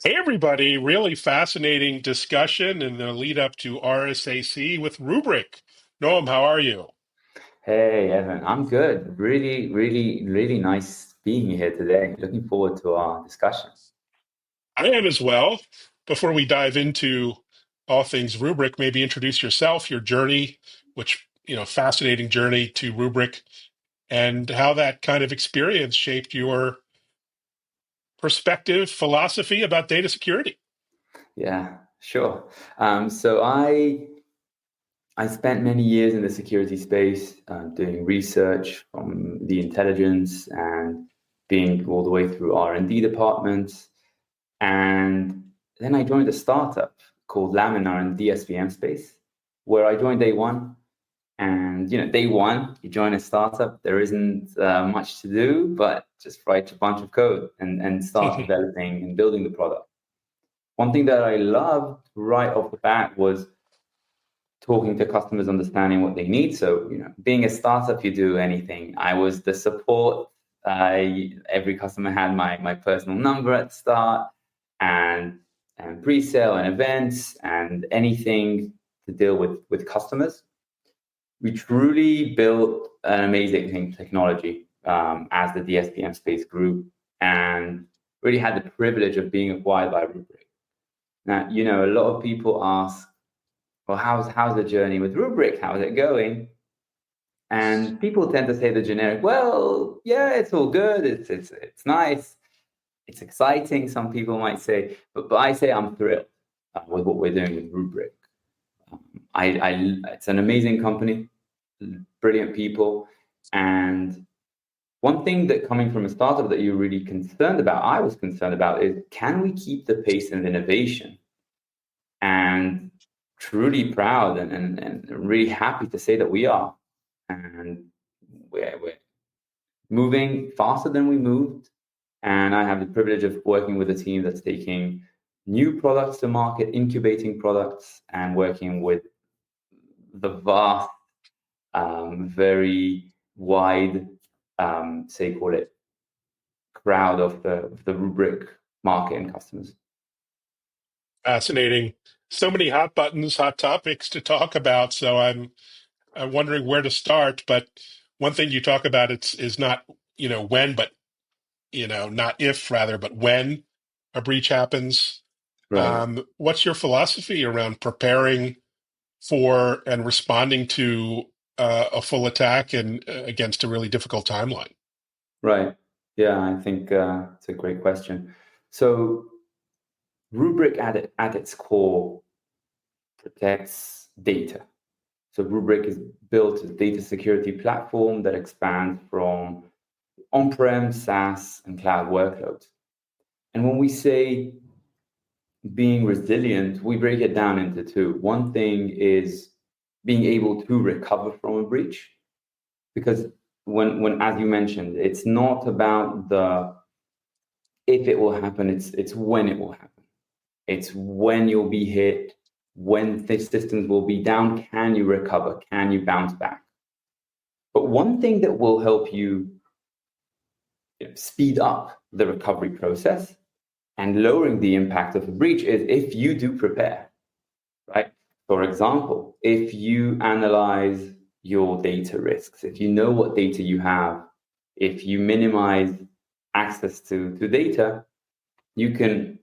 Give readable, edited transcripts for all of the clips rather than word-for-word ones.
Hey, everybody. Really fascinating discussion in the lead up to RSAC with Rubric. Noam, how are you? Hey, Evan, I'm good. Really nice being here today. Looking forward to our discussion. I am as well. Before we dive into all things Rubric, maybe introduce yourself, your journey, which, fascinating journey to Rubric, and how that kind of experience shaped your perspective, philosophy about data security. Yeah, sure. So I spent many years in the security space, doing research from the intelligence and being all the way through R&D departments. And then I joined a startup called Laminar in DSVM space, where I joined day one. And day one, you join a startup, there isn't much to do, but just write a bunch of code and start developing and building the product. One thing that I loved right off the bat was talking to customers, understanding what they need. So, being a startup, you do anything. I was the support. Every customer had my personal number at the start, and pre-sale and events and anything to deal with customers. We truly built an amazing technology as the DSPM space grew, and really had the privilege of being acquired by Rubric. Now, a lot of people ask, well, how's the journey with Rubric? How's it going? And people tend to say the generic, well, yeah, it's all good. It's nice. It's exciting. Some people might say, but I say I'm thrilled with what we're doing with Rubric. It's an amazing company, brilliant people, and one thing that coming from a startup that you're really concerned about, I was concerned about, is can we keep the pace of innovation? And truly proud and really happy to say that we are. And we're moving faster than we moved. And I have the privilege of working with a team that's taking new products to market, incubating products, and working with the vast, very wide, say, call it, crowd of the Rubric market and customers. Fascinating. So many hot buttons, hot topics to talk about. So I'm wondering where to start. But one thing you talk about is not when, but not if rather, but when a breach happens. Right. What's your philosophy around preparing for and responding to a full attack and against a really difficult timeline? Right. Yeah, I think it's a great question. So Rubric at its core protects data. So Rubric is built as a data security platform that expands from on-prem, SaaS, and cloud workloads. And when we say being resilient, we break it down into two. One thing is being able to recover from a breach, because when as you mentioned, it's not about the if it will happen, it's when it will happen. It's when you'll be hit, when the systems will be down, can you recover? Can you bounce back? But one thing that will help you, speed up the recovery process and lowering the impact of a breach is if you do prepare, right? For example, if you analyze your data risks, if you know what data you have, if you minimize access to data, you can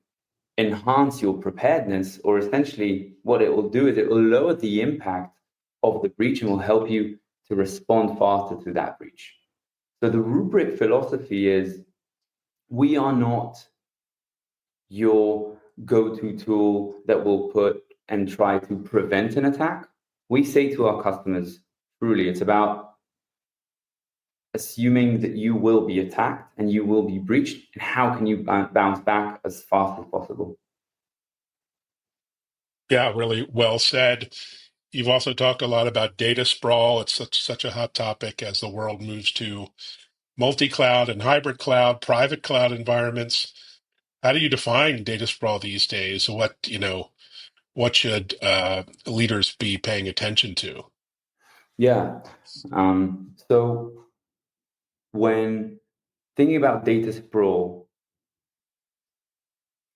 enhance your preparedness, or essentially what it will do is it will lower the impact of the breach and will help you to respond faster to that breach. So the rubric philosophy is we are not your go-to tool that will put and try to prevent an attack. We say to our customers, truly, it's about assuming that you will be attacked and you will be breached, and how can you bounce back as fast as possible? Yeah, really well said. You've also talked a lot about data sprawl. It's such a hot topic as the world moves to multi-cloud and hybrid cloud, private cloud environments. How do you define data sprawl these days? What should leaders be paying attention to? Yeah. So when thinking about data sprawl,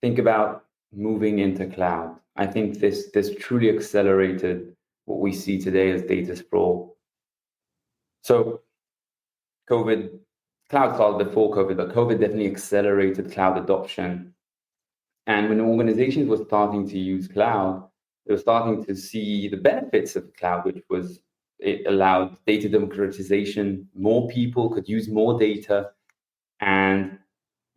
think about moving into cloud. I think this truly accelerated what we see today as data sprawl. So COVID, cloud started before COVID, but COVID definitely accelerated cloud adoption. And when organizations were starting to use cloud, they were starting to see the benefits of cloud, which was it allowed data democratization. More people could use more data. And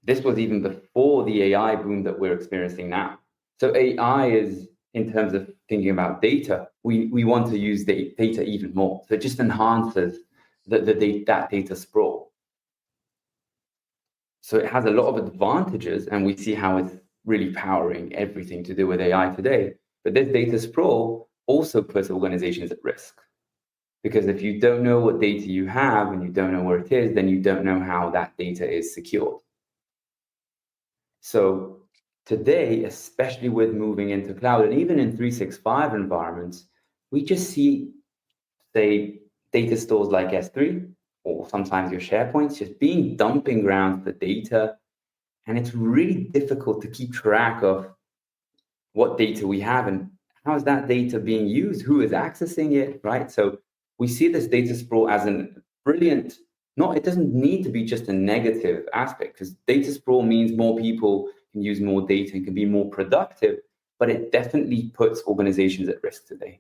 this was even before the AI boom that we're experiencing now. So AI is, in terms of thinking about data, we want to use the data even more. So it just enhances that data sprawl. So it has a lot of advantages, and we see how it's really powering everything to do with AI today. But this data sprawl also puts organizations at risk. Because if you don't know what data you have and you don't know where it is, then you don't know how that data is secured. So today, especially with moving into cloud and even in 365 environments, we just see, say, data stores like S3 or sometimes your SharePoints just being dumping grounds for data. And it's really difficult to keep track of what data we have and how is that data being used, who is accessing it, right? So we see this data sprawl as a brilliant, it doesn't need to be just a negative aspect, because data sprawl means more people can use more data and can be more productive, but it definitely puts organizations at risk today.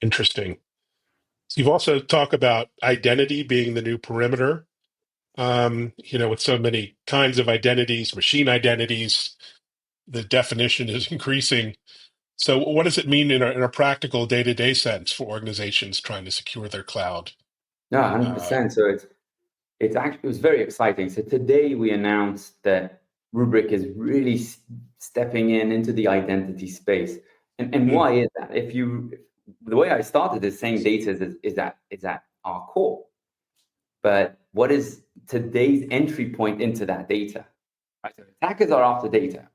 Interesting. So you've also talked about identity being the new perimeter. With so many kinds of identities, machine identities, the definition is increasing. So what does it mean in a practical day-to-day sense for organizations trying to secure their cloud? No, 100%. So it was very exciting. So today we announced that Rubric is really stepping into the identity space. And why is that? The way I started is saying data is at our core. But what is today's entry point into that data? Right? So attackers are after data,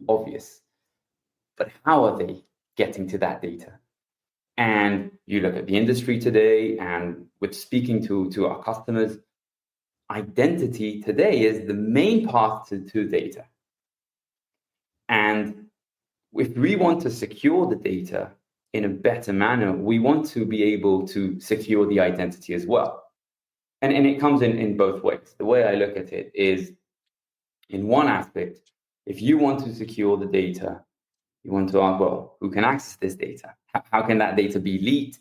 obvious. But how are they getting to that data? And you look at the industry today, and with speaking to our customers, identity today is the main path to data. And if we want to secure the data in a better manner, we want to be able to secure the identity as well. And it comes in both ways. The way I look at it is, in one aspect, if you want to secure the data, you want to ask, well, who can access this data? How can that data be leaked?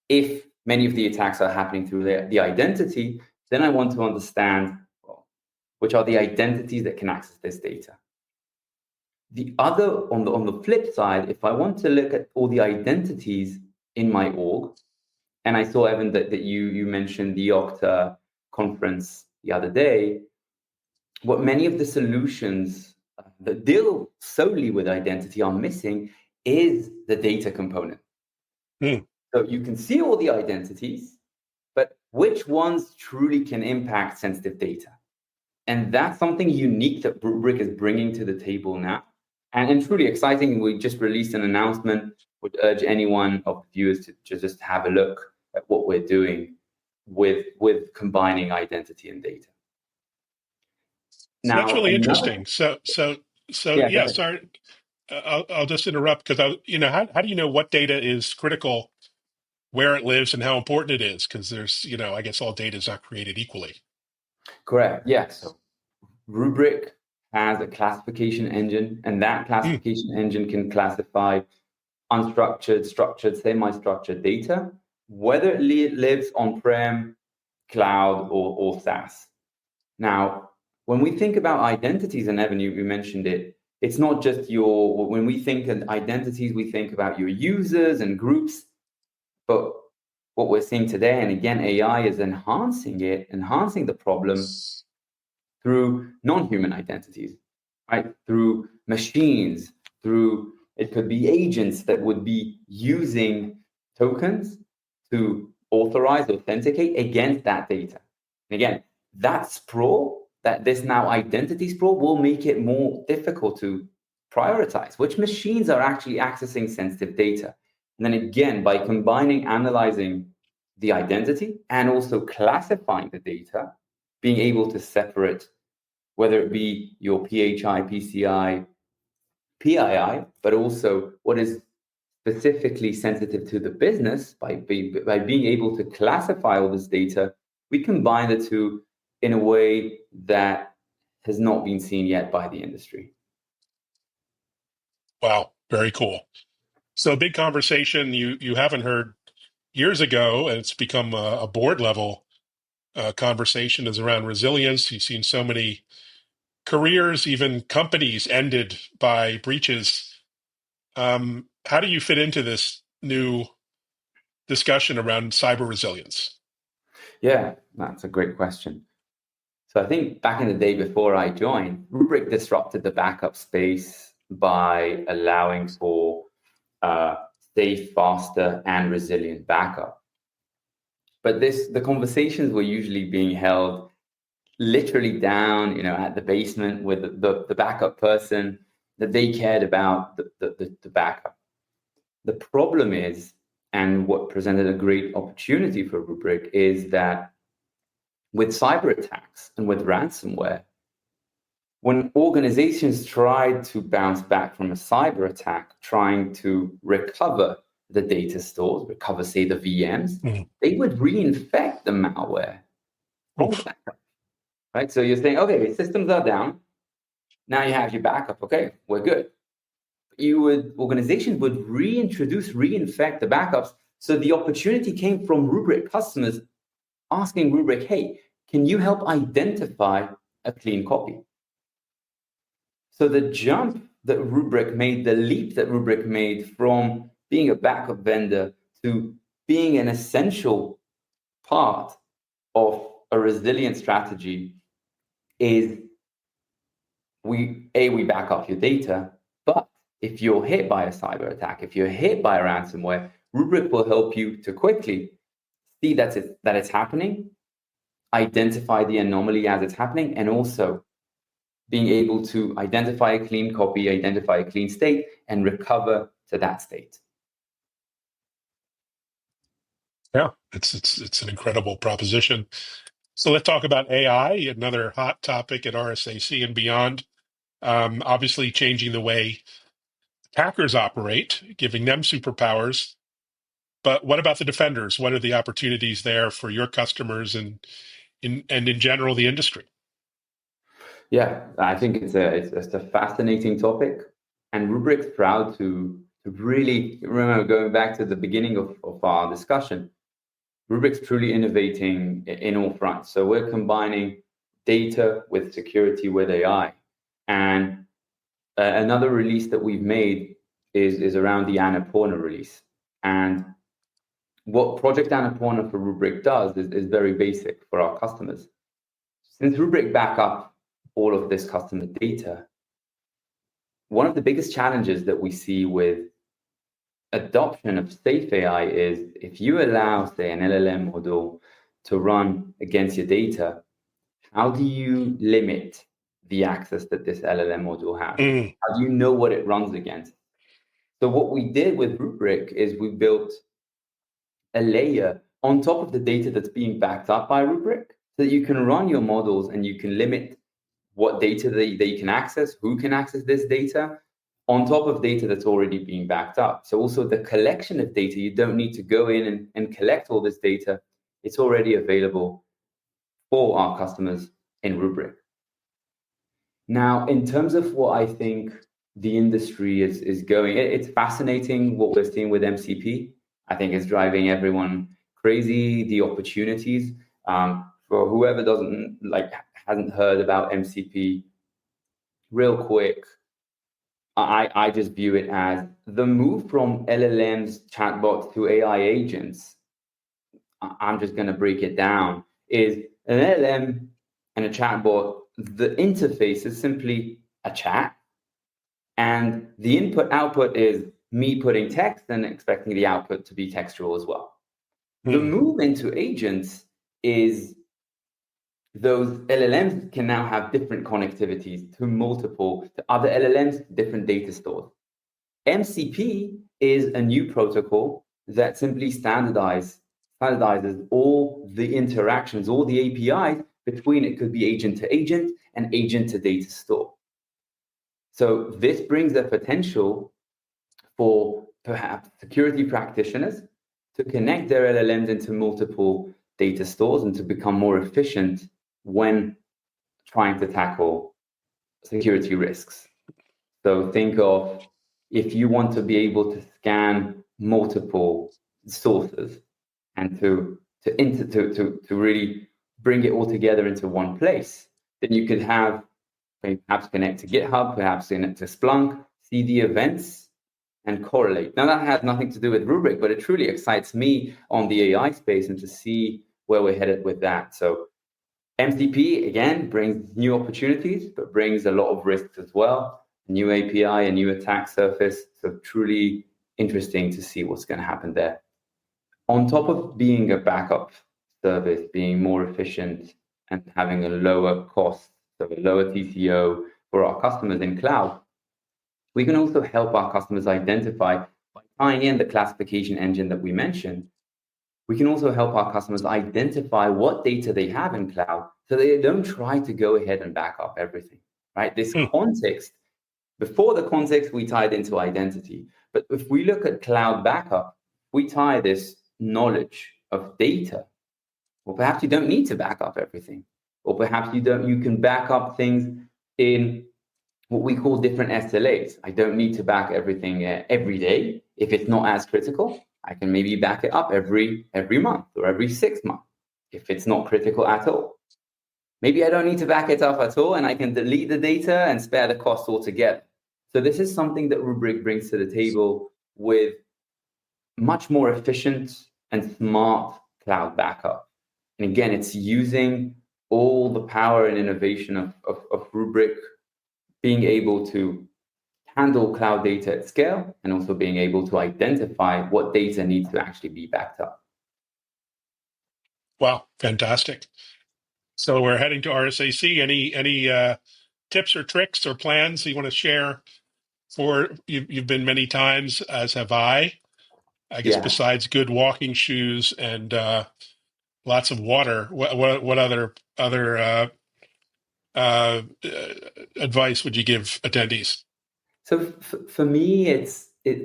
If many of the attacks are happening through the identity, then I want to understand, well, which are the identities that can access this data. The other, on the flip side, if I want to look at all the identities in my org, and I saw, Evan, that you mentioned the Okta conference the other day, what many of the solutions that deal solely with identity are missing is the data component. So you can see all the identities, but which ones truly can impact sensitive data? And that's something unique that Rubric is bringing to the table now. And truly exciting. We just released an announcement. Would urge anyone of the viewers to just have a look at what we're doing with combining identity and data. Now, that's really interesting. So yeah. Sorry, I'll just interrupt because how do you know what data is critical, where it lives, and how important it is? Because there's I guess all data is not created equally. Correct. Yes. So Rubric has a classification engine, and that classification engine can classify unstructured, structured, semi-structured data, whether it lives on-prem, cloud, or SaaS. Now, when we think about identities, and Evan, you mentioned it, it's not just when we think of identities, we think about your users and groups, but what we're seeing today, and again, AI is enhancing the problem through non-human identities, right? Through machines, it could be agents that would be using tokens to authorize, authenticate against that data. And again, that sprawl, this now identity sprawl, will make it more difficult to prioritize which machines are actually accessing sensitive data. And then again, by analyzing the identity and also classifying the data, being able to separate whether it be your PHI, PCI, PII, but also what is specifically sensitive to the business. By being able to classify all this data, we combine the two in a way that has not been seen yet by the industry. Wow, very cool. So a big conversation you haven't heard years ago, and it's become a board level conversation, is around resilience. You've seen so many careers, even companies, ended by breaches. How do you fit into this new discussion around cyber resilience? Yeah, that's a great question. So I think back in the day before I joined, Rubric disrupted the backup space by allowing for safe, faster, and resilient backup. But the conversations were usually being held literally down, at the basement with the backup person, that they cared about the backup. The problem is, and what presented a great opportunity for Rubric, is that with cyber attacks and with ransomware, when organizations tried to bounce back from a cyber attack, trying to recover the data stores, recover, say, the VMs, they would reinfect the malware from the backup, right? So you're saying, okay, systems are down. Now you have your backup. Okay, we're good. Organizations would reinfect the backups. So the opportunity came from Rubric customers asking Rubric, hey, can you help identify a clean copy? So the jump that Rubric made, the leap that Rubric made from being a backup vendor to being an essential part of a resilient strategy is we back up your data, but if you're hit by a cyber attack, if you're hit by a ransomware, Rubric will help you to quickly see that it's happening, identify the anomaly as it's happening, and also being able to identify a clean copy, identify a clean state, and recover to that state. Yeah, it's an incredible proposition. So let's talk about AI, another hot topic at RSAC and beyond. Obviously changing the way hackers operate, giving them superpowers. But what about the defenders? What are the opportunities there for your customers and in general the industry? Yeah, I think it's a fascinating topic, and Rubric's proud to really remember, going back to the beginning of our discussion. Rubric's truly innovating in all fronts. So we're combining data with security with AI, and another release that we've made is around the Annapurna release. And what Project Annapurna for Rubric does is very basic for our customers. Since Rubric back up all of this customer data, one of the biggest challenges that we see with adoption of safe AI is if you allow, say, an LLM model to run against your data, how do you limit the access that this LLM model has? How do you know what it runs against? So what we did with Rubric is we built a layer on top of the data that's being backed up by Rubric, so that you can run your models and you can limit what data they can access, who can access this data, on top of data that's already being backed up. So also the collection of data, you don't need to go in and collect all this data. It's already available for our customers in Rubric. Now, in terms of what I think the industry is going, it's fascinating what we're seeing with MCP. I think it's driving everyone crazy, the opportunities. For whoever hasn't heard about MCP, real quick, I just view it as the move from LLMs, chatbots to AI agents. I'm just going to break it down. Is an LLM and a chatbot, the interface is simply a chat, and the input-output is me putting text and expecting the output to be textual as well. The move into agents is those LLMs can now have different connectivities to other LLMs, different data stores. MCP is a new protocol that simply standardizes all the interactions, all the APIs between, it could be agent to agent and agent to data store. So this brings a potential for perhaps security practitioners to connect their LLMs into multiple data stores and to become more efficient when trying to tackle security risks. So think of, if you want to be able to scan multiple sources and to really bring it all together into one place, then you could have perhaps connect to GitHub, perhaps connect to Splunk, see the events and correlate. Now that has nothing to do with Rubric, but it truly excites me on the AI space and to see where we're headed with that. So MCP, again, brings new opportunities, but brings a lot of risks as well. A new API, a new attack surface. So truly interesting to see what's going to happen there. On top of being a backup service, being more efficient and having a lower cost, so a lower TCO for our customers in cloud, we can also help our customers identify, by tying in the classification engine that we mentioned, we can also help our customers identify what data they have in cloud so they don't try to go ahead and back up everything, right? This context, before the context, we tied into identity. But if we look at cloud backup, we tie this knowledge of data. Well, perhaps you don't need to back up everything. Or perhaps you can back up things in what we call different SLAs. I don't need to back everything every day. If it's not as critical, I can maybe back it up every month or every 6 months if it's not critical at all. Maybe I don't need to back it up at all and I can delete the data and spare the cost altogether. So this is something that Rubric brings to the table with much more efficient and smart cloud backup. And again, it's using all the power and innovation of Rubric, being able to handle cloud data at scale and also being able to identify what data needs to actually be backed up. Wow, fantastic. So we're heading to RSAC. Any tips or tricks or plans you want to share? For you've been many times, as have I. I guess besides good walking shoes and lots of water, what other advice would you give attendees? So for me,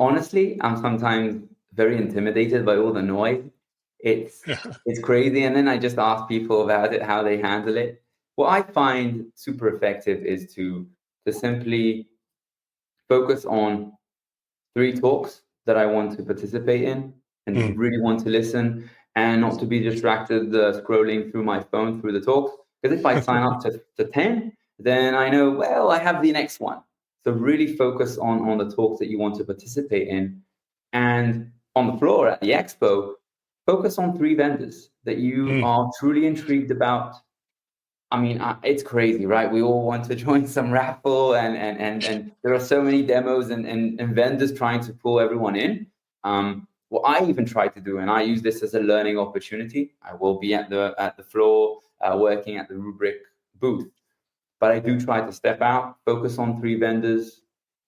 honestly, I'm sometimes very intimidated by all the noise. It's crazy, and then I just ask people about it, how they handle it. What I find super effective is to simply focus on 3 talks that I want to participate in and really want to listen and not to be distracted scrolling through my phone through the talks. Because if I sign up to 10, then I know, well, I have the next one. So really focus on the talks that you want to participate in. And on the floor at the expo, focus on 3 vendors that you are truly intrigued about. I mean, it's crazy, right? We all want to join some raffle and there are so many demos and vendors trying to pull everyone in. What I even try to do, and I use this as a learning opportunity, I will be at the floor working at the Rubric booth. But I do try to step out, focus on 3 vendors,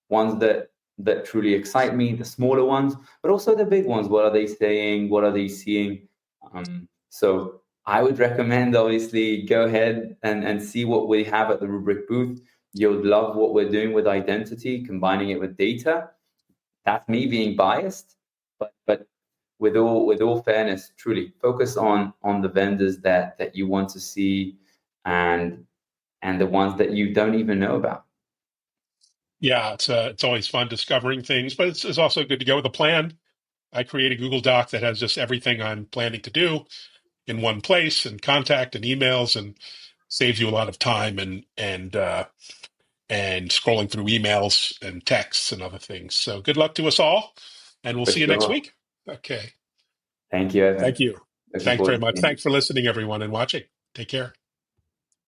ones that truly excite me, the smaller ones, but also the big ones. What are they saying? What are they seeing? So I would recommend, obviously, go ahead and see what we have at the Rubric booth. You'll love what we're doing with identity, combining it with data. That's me being biased, but with all fairness, truly focus on the vendors that you want to see and the ones that you don't even know about. Yeah, it's always fun discovering things, but it's also good to go with a plan. I create a Google Doc that has just everything I'm planning to do in one place, and contact and emails, and saves you a lot of time and scrolling through emails and texts and other things. So good luck to us all, and we'll see you next week. Okay. Thank you, Evan. Thank you. Thanks very much. Thanks Thanks for listening, everyone, and watching. Take care.